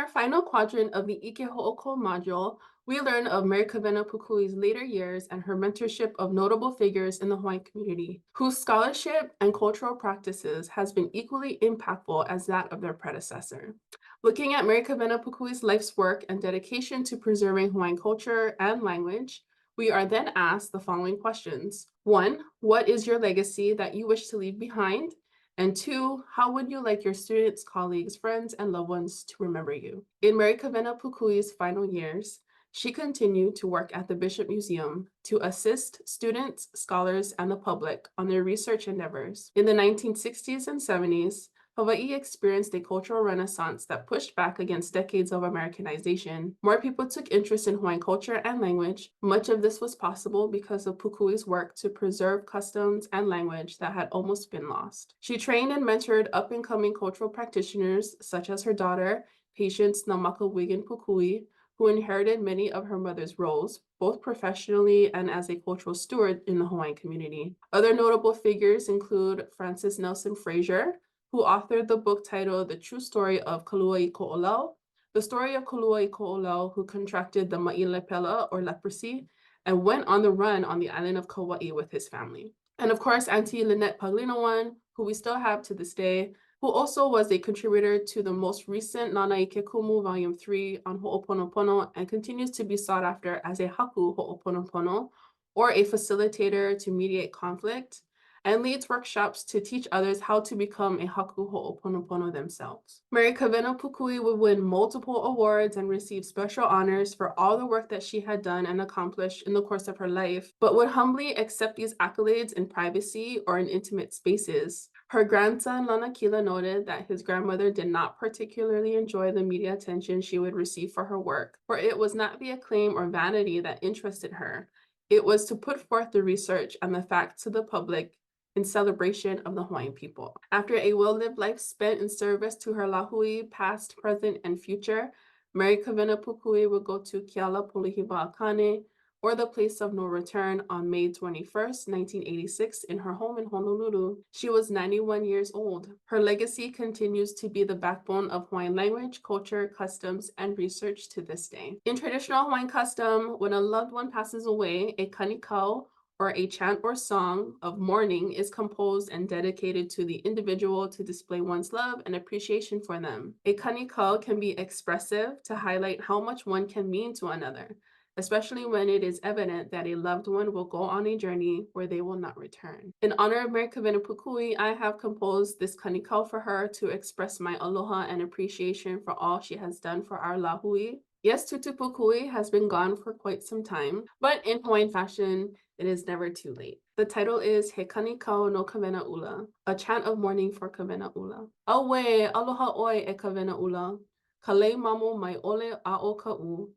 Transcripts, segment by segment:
our final quadrant of the ʻIke Hoʻokō module, we learn of Mary Kawena Pukui's later years and her mentorship of notable figures in the Hawaiian community, whose scholarship and cultural practices has been equally impactful as that of their predecessor. Looking at Mary Kawena Pukui's life's work and dedication to preserving Hawaiian culture and language, we are then asked the following questions. 1. What is your legacy that you wish to leave behind? And 2, how would you like your students, colleagues, friends, and loved ones to remember you? In Mary Kawena Pukui's final years, she continued to work at the Bishop Museum to assist students, scholars, and the public on their research endeavors. In the 1960s and 70s, Hawaii experienced a cultural renaissance that pushed back against decades of Americanization. More people took interest in Hawaiian culture and language. Much of this was possible because of Pukui's work to preserve customs and language that had almost been lost. She trained and mentored up-and-coming cultural practitioners, such as her daughter, Patience Namaka Pukui, who inherited many of her mother's roles, both professionally and as a cultural steward in the Hawaiian community. Other notable figures include Francis Nelson Frazier, who authored the book titled The True Story of Kaluai Ko'olau, the story of Kaluai Ko'olau, who contracted the ma'ilepela, or leprosy, and went on the run on the island of Kauai with his family. And of course, Auntie Lynette Paglinawan, who we still have to this day, who also was a contributor to the most recent Nanaike Kumu Volume 3 on Ho'oponopono and continues to be sought after as a haku Ho'oponopono, or a facilitator to mediate conflict, and leads workshops to teach others how to become a haku ho'oponopono themselves. Mary Kawena Pukui would win multiple awards and receive special honors for all the work that she had done and accomplished in the course of her life, but would humbly accept these accolades in privacy or in intimate spaces. Her grandson, Lanakila, noted that his grandmother did not particularly enjoy the media attention she would receive for her work, for it was not the acclaim or vanity that interested her. It was to put forth the research and the facts to the public in celebration of the Hawaiian people. After a well-lived life spent in service to her lahui, past, present, and future, Mary Kawena Pukui would go to Keala Polihiwa Akane, or the place of no return, on May 21st, 1986, in her home in Honolulu. She was 91 years old. Her legacy continues to be the backbone of Hawaiian language, culture, customs, and research to this day. In traditional Hawaiian custom, when a loved one passes away, a kanikau, or a chant or song of mourning, is composed and dedicated to the individual to display one's love and appreciation for them. A kanikau can be expressive to highlight how much one can mean to another, especially when it is evident that a loved one will go on a journey where they will not return. In honor of Mary Kawena Pukui, I have composed this kanikau for her to express my aloha and appreciation for all she has done for our lahui. Yes, Tutu Pukui has been gone for quite some time, but in Hawaiian fashion, it is never too late. The title is He Kanikau no Kawena Ula, a chant of mourning for Kawena Ula. Awe, aloha oi e Kawena Ula, ka lei mamo mai ole a o ka u,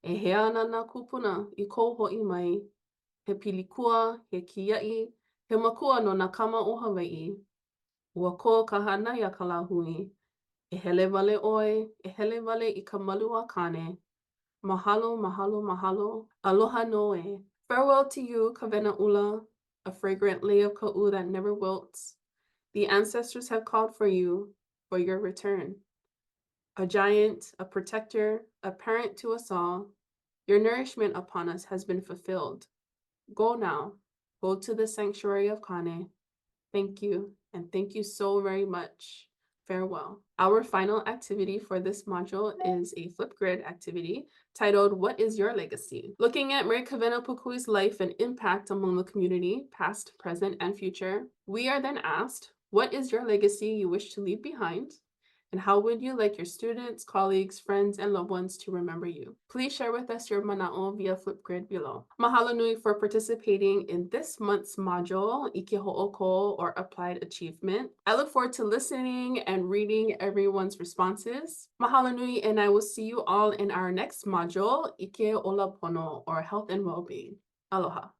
e he ana nā kupuna I kou hoʻi mai, he pilikua, he kiaʻi, he makua no nā kama o Hawaii, ua ko ka hānai a ka lāhui, e hele wale ʻoe, e hele wale I ka malu a Kane. Mahalo, mahalo, mahalo. Aloha noe. Farewell to you, Kawena Ula, a fragrant lei of ka'u that never wilts. The ancestors have called for you, for your return. A giant, a protector, a parent to us all, your nourishment upon us has been fulfilled. Go now. Go to the sanctuary of Kane. Thank you, and thank you so very much. Farewell. Our final activity for this module is a Flipgrid activity titled, What is Your Legacy? Looking at Mary Kawena Pukui's life and impact among the community, past, present, and future, we are then asked, what is your legacy you wish to leave behind? And how would you like your students, colleagues, friends, and loved ones to remember you? Please share with us your mana'o via Flipgrid below. Mahalo nui for participating in this month's module, ʻIke Hoʻokō, or Applied Achievement. I look forward to listening and reading everyone's responses. Mahalo nui, and I will see you all in our next module, ʻIke Olapono, or Health and Wellbeing. Aloha.